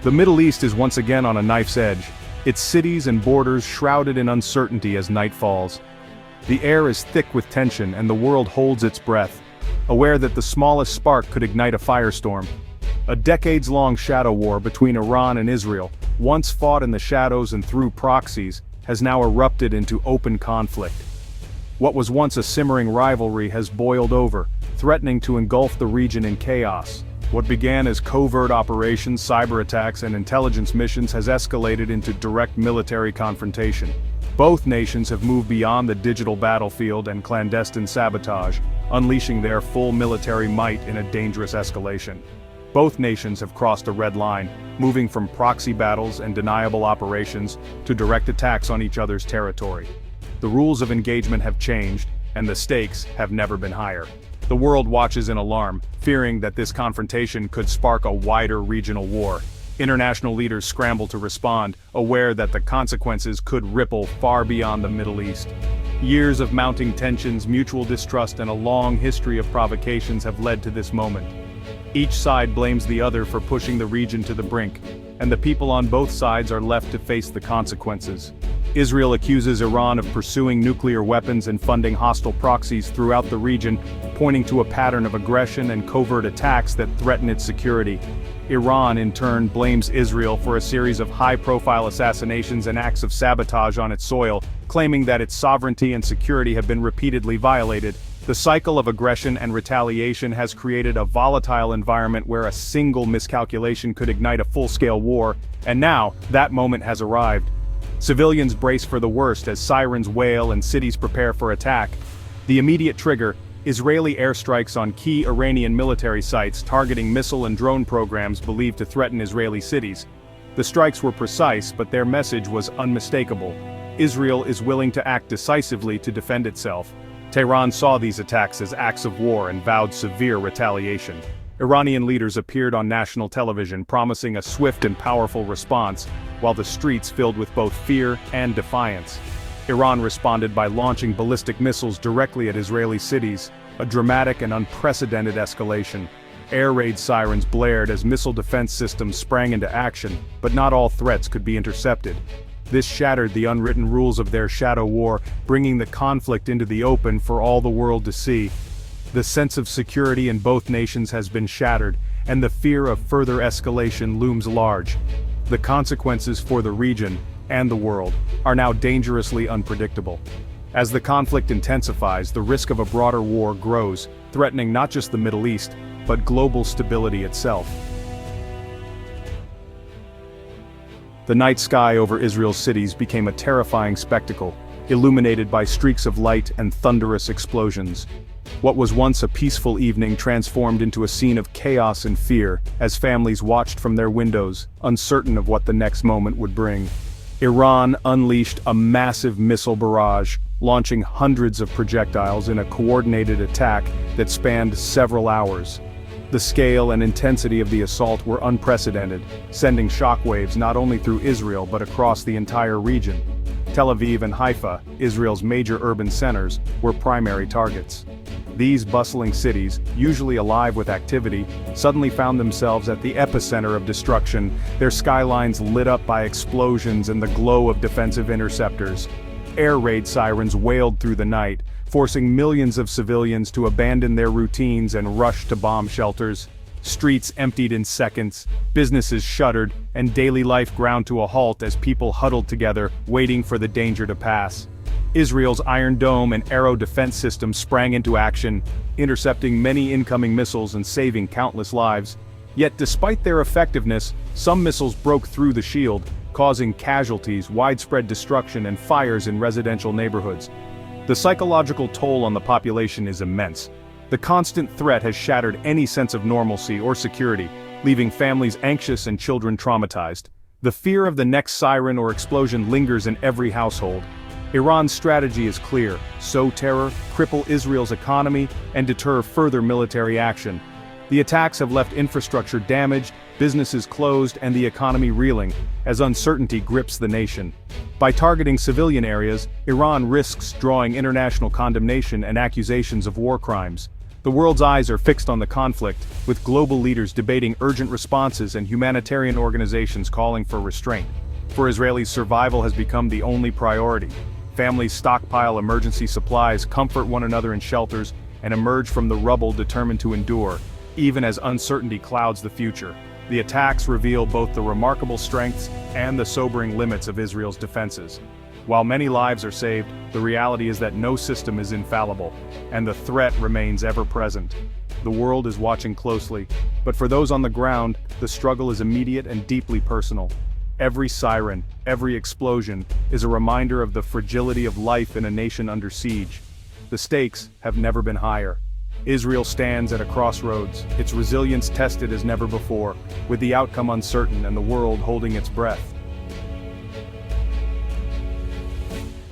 The Middle East is once again on a knife's edge, its cities and borders shrouded in uncertainty as night falls. The air is thick with tension and the world holds its breath, aware that the smallest spark could ignite a firestorm. A decades-long shadow war between Iran and Israel, once fought in the shadows and through proxies, has now erupted into open conflict. What was once a simmering rivalry has boiled over, threatening to engulf the region in chaos. What began as covert operations, cyber attacks, and intelligence missions has escalated into direct military confrontation. Both nations have moved beyond the digital battlefield and clandestine sabotage, unleashing their full military might in a dangerous escalation. Both nations have crossed a red line, moving from proxy battles and deniable operations to direct attacks on each other's territory. The rules of engagement have changed, and the stakes have never been higher. The world watches in alarm, fearing that this confrontation could spark a wider regional war. International leaders scramble to respond, aware that the consequences could ripple far beyond the Middle East. Years of mounting tensions, mutual distrust, and a long history of provocations have led to this moment. Each side blames the other for pushing the region to the brink, and the people on both sides are left to face the consequences. Israel accuses Iran of pursuing nuclear weapons and funding hostile proxies throughout the region, pointing to a pattern of aggression and covert attacks that threaten its security. Iran, in turn, blames Israel for a series of high-profile assassinations and acts of sabotage on its soil, claiming that its sovereignty and security have been repeatedly violated. The cycle of aggression and retaliation has created a volatile environment where a single miscalculation could ignite a full-scale war, and now, that moment has arrived. Civilians brace for the worst as sirens wail and cities prepare for attack. The immediate trigger: Israeli airstrikes on key Iranian military sites targeting missile and drone programs believed to threaten Israeli cities. The strikes were precise, but their message was unmistakable. Israel is willing to act decisively to defend itself. Tehran saw these attacks as acts of war and vowed severe retaliation. Iranian leaders appeared on national television promising a swift and powerful response, while the streets filled with both fear and defiance. Iran responded by launching ballistic missiles directly at Israeli cities, a dramatic and unprecedented escalation. Air raid sirens blared as missile defense systems sprang into action, but not all threats could be intercepted. This shattered the unwritten rules of their shadow war, bringing the conflict into the open for all the world to see. The sense of security in both nations has been shattered, and the fear of further escalation looms large. The consequences for the region, and the world, are now dangerously unpredictable. As the conflict intensifies, the risk of a broader war grows, threatening not just the Middle East, but global stability itself. The night sky over Israel's cities became a terrifying spectacle, illuminated by streaks of light and thunderous explosions. What was once a peaceful evening transformed into a scene of chaos and fear, as families watched from their windows, uncertain of what the next moment would bring. Iran unleashed a massive missile barrage, launching hundreds of projectiles in a coordinated attack that spanned several hours. The scale and intensity of the assault were unprecedented, sending shockwaves not only through Israel but across the entire region. Tel Aviv and Haifa, Israel's major urban centers, were primary targets. These bustling cities, usually alive with activity, suddenly found themselves at the epicenter of destruction, their skylines lit up by explosions and the glow of defensive interceptors. Air raid sirens wailed through the night, forcing millions of civilians to abandon their routines and rush to bomb shelters. Streets emptied in seconds, businesses shuttered, and daily life ground to a halt as people huddled together, waiting for the danger to pass. Israel's Iron Dome and Arrow defense systems sprang into action, intercepting many incoming missiles and saving countless lives. Yet despite their effectiveness, some missiles broke through the shield, causing casualties, widespread destruction, and fires in residential neighborhoods. The psychological toll on the population is immense. The constant threat has shattered any sense of normalcy or security, leaving families anxious and children traumatized. The fear of the next siren or explosion lingers in every household. Iran's strategy is clear: sow terror, cripple Israel's economy, and deter further military action. The attacks have left infrastructure damaged, businesses closed, and the economy reeling, as uncertainty grips the nation. By targeting civilian areas, Iran risks drawing international condemnation and accusations of war crimes. The world's eyes are fixed on the conflict, with global leaders debating urgent responses and humanitarian organizations calling for restraint. For Israelis, survival has become the only priority. Families stockpile emergency supplies, comfort one another in shelters, and emerge from the rubble determined to endure, even as uncertainty clouds the future. The attacks reveal both the remarkable strengths and the sobering limits of Israel's defenses. While many lives are saved, the reality is that no system is infallible, and the threat remains ever present. The world is watching closely, but for those on the ground, the struggle is immediate and deeply personal. Every siren, every explosion, is a reminder of the fragility of life in a nation under siege. The stakes have never been higher. Israel stands at a crossroads, its resilience tested as never before, with the outcome uncertain and the world holding its breath.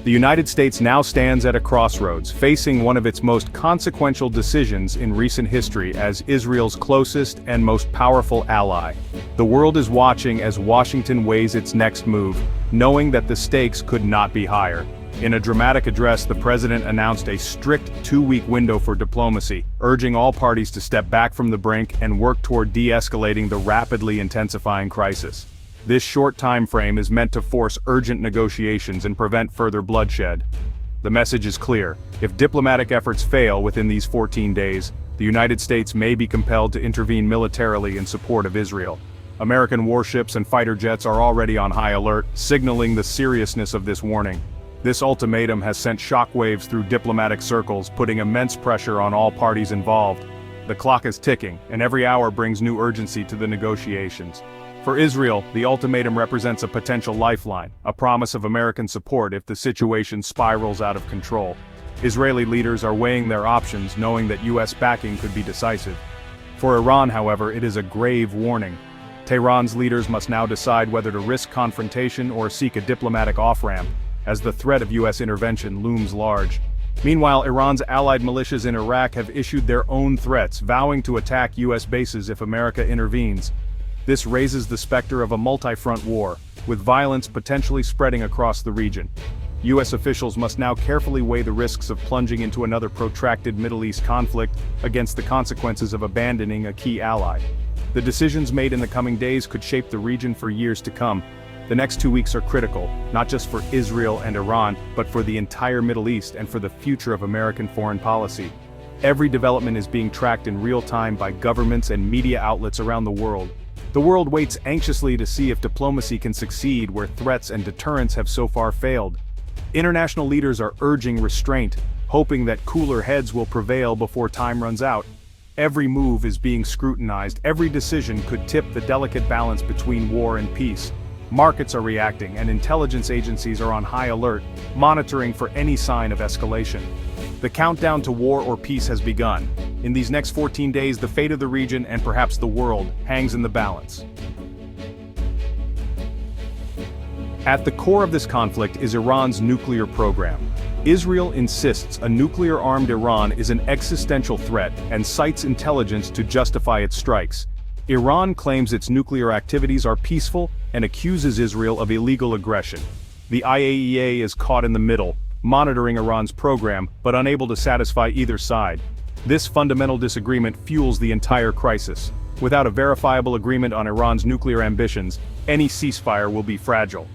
The United States now stands at a crossroads, facing one of its most consequential decisions in recent history as Israel's closest and most powerful ally. The world is watching as Washington weighs its next move, knowing that the stakes could not be higher. In a dramatic address, the president announced a strict 2-week window for diplomacy, urging all parties to step back from the brink and work toward de-escalating the rapidly intensifying crisis. This short time frame is meant to force urgent negotiations and prevent further bloodshed. The message is clear: if diplomatic efforts fail within these 14 days, the United States may be compelled to intervene militarily in support of Israel. American warships and fighter jets are already on high alert, signaling the seriousness of this warning. This ultimatum has sent shockwaves through diplomatic circles, putting immense pressure on all parties involved. The clock is ticking, and every hour brings new urgency to the negotiations. For Israel, the ultimatum represents a potential lifeline, a promise of American support if the situation spirals out of control. Israeli leaders are weighing their options, knowing that U.S. backing could be decisive. For Iran, however, it is a grave warning. Tehran's leaders must now decide whether to risk confrontation or seek a diplomatic off-ramp, as the threat of U.S. intervention looms large. Meanwhile, Iran's allied militias in Iraq have issued their own threats, vowing to attack U.S. bases if America intervenes. This raises the specter of a multi-front war, with violence potentially spreading across the region. U.S. officials must now carefully weigh the risks of plunging into another protracted Middle East conflict against the consequences of abandoning a key ally. The decisions made in the coming days could shape the region for years to come. The next 2 weeks are critical, not just for Israel and Iran, but for the entire Middle East and for the future of American foreign policy. Every development is being tracked in real time by governments and media outlets around the world. The world waits anxiously to see if diplomacy can succeed where threats and deterrence have so far failed. International leaders are urging restraint, hoping that cooler heads will prevail before time runs out. Every move is being scrutinized, every decision could tip the delicate balance between war and peace. Markets are reacting, and intelligence agencies are on high alert, monitoring for any sign of escalation. The countdown to war or peace has begun. In these next 14 days, the fate of the region and perhaps the world hangs in the balance. At the core of this conflict is Iran's nuclear program. Israel insists a nuclear-armed Iran is an existential threat and cites intelligence to justify its strikes. Iran claims its nuclear activities are peaceful and accuses Israel of illegal aggression. The IAEA is caught in the middle, monitoring Iran's program, but unable to satisfy either side. This fundamental disagreement fuels the entire crisis. Without a verifiable agreement on Iran's nuclear ambitions, any ceasefire will be fragile.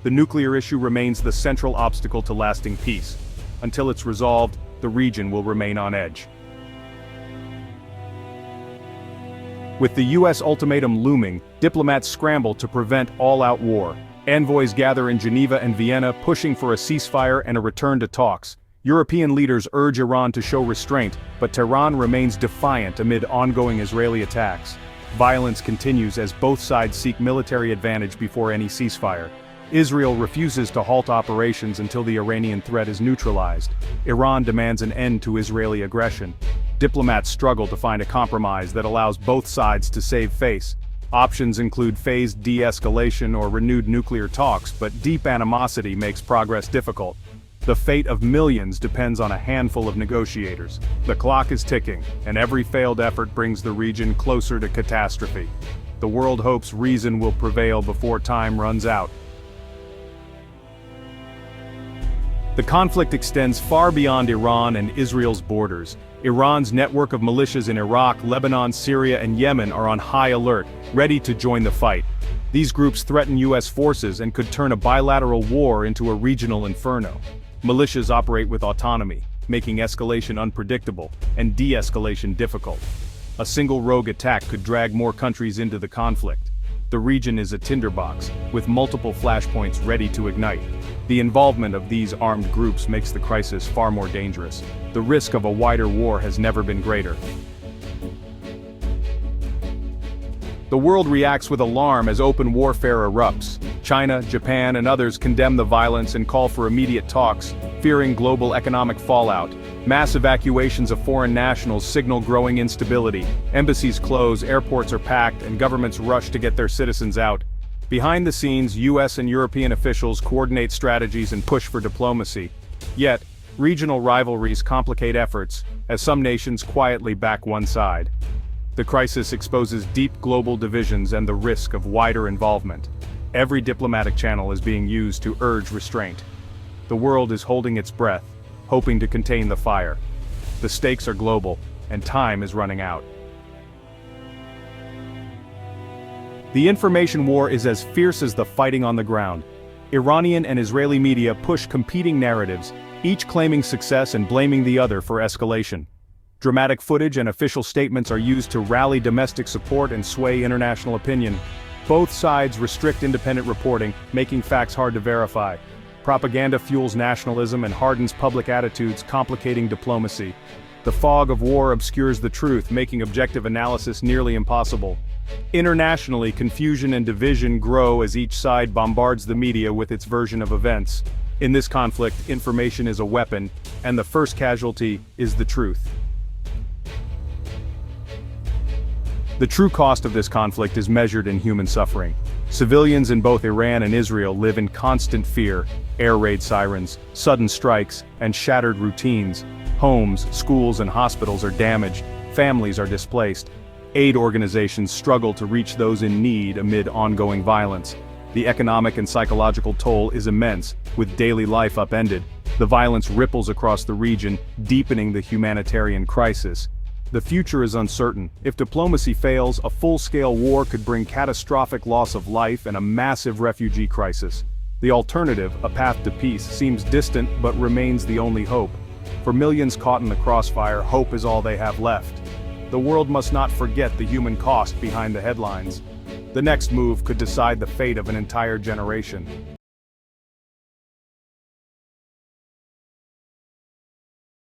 The nuclear issue remains the central obstacle to lasting peace. Until it's resolved, the region will remain on edge. With the U.S. ultimatum looming, diplomats scramble to prevent all-out war. Envoys gather in Geneva and Vienna, pushing for a ceasefire and a return to talks. European leaders urge Iran to show restraint, but Tehran remains defiant amid ongoing Israeli attacks. Violence continues as both sides seek military advantage before any ceasefire. Israel refuses to halt operations until the Iranian threat is neutralized. Iran demands an end to Israeli aggression. Diplomats struggle to find a compromise that allows both sides to save face. Options include phased de-escalation or renewed nuclear talks, but deep animosity makes progress difficult. The fate of millions depends on a handful of negotiators. The clock is ticking, and every failed effort brings the region closer to catastrophe. The world hopes reason will prevail before time runs out. The conflict extends far beyond Iran and Israel's borders. Iran's network of militias in Iraq, Lebanon, Syria, and Yemen are on high alert, ready to join the fight. These groups threaten U.S. forces and could turn a bilateral war into a regional inferno. Militias operate with autonomy, making escalation unpredictable and de-escalation difficult. A single rogue attack could drag more countries into the conflict. The region is a tinderbox, with multiple flashpoints ready to ignite. The involvement of these armed groups makes the crisis far more dangerous. The risk of a wider war has never been greater. The world reacts with alarm as open warfare erupts. China, Japan, and others condemn the violence and call for immediate talks, fearing global economic fallout. Mass evacuations of foreign nationals signal growing instability. Embassies close, airports are packed, and governments rush to get their citizens out. Behind the scenes, US and European officials coordinate strategies and push for diplomacy. Yet, regional rivalries complicate efforts, as some nations quietly back one side. The crisis exposes deep global divisions and the risk of wider involvement. Every diplomatic channel is being used to urge restraint. The world is holding its breath, hoping to contain the fire. The stakes are global, and time is running out. The information war is as fierce as the fighting on the ground. Iranian and Israeli media push competing narratives, each claiming success and blaming the other for escalation. Dramatic footage and official statements are used to rally domestic support and sway international opinion. Both sides restrict independent reporting, making facts hard to verify. Propaganda fuels nationalism and hardens public attitudes, complicating diplomacy. The fog of war obscures the truth, making objective analysis nearly impossible. Internationally, confusion and division grow as each side bombards the media with its version of events. In this conflict, information is a weapon, and the first casualty is the truth. The true cost of this conflict is measured in human suffering. Civilians in both Iran and Israel live in constant fear: air raid sirens, sudden strikes, and shattered routines. Homes, schools, and hospitals are damaged, families are displaced. Aid organizations struggle to reach those in need amid ongoing violence. The economic and psychological toll is immense, with daily life upended. The violence ripples across the region, deepening the humanitarian crisis. The future is uncertain. If diplomacy fails, a full-scale war could bring catastrophic loss of life and a massive refugee crisis. The alternative, a path to peace, seems distant but remains the only hope. For millions caught in the crossfire, hope is all they have left. The world must not forget the human cost behind the headlines. The next move could decide the fate of an entire generation.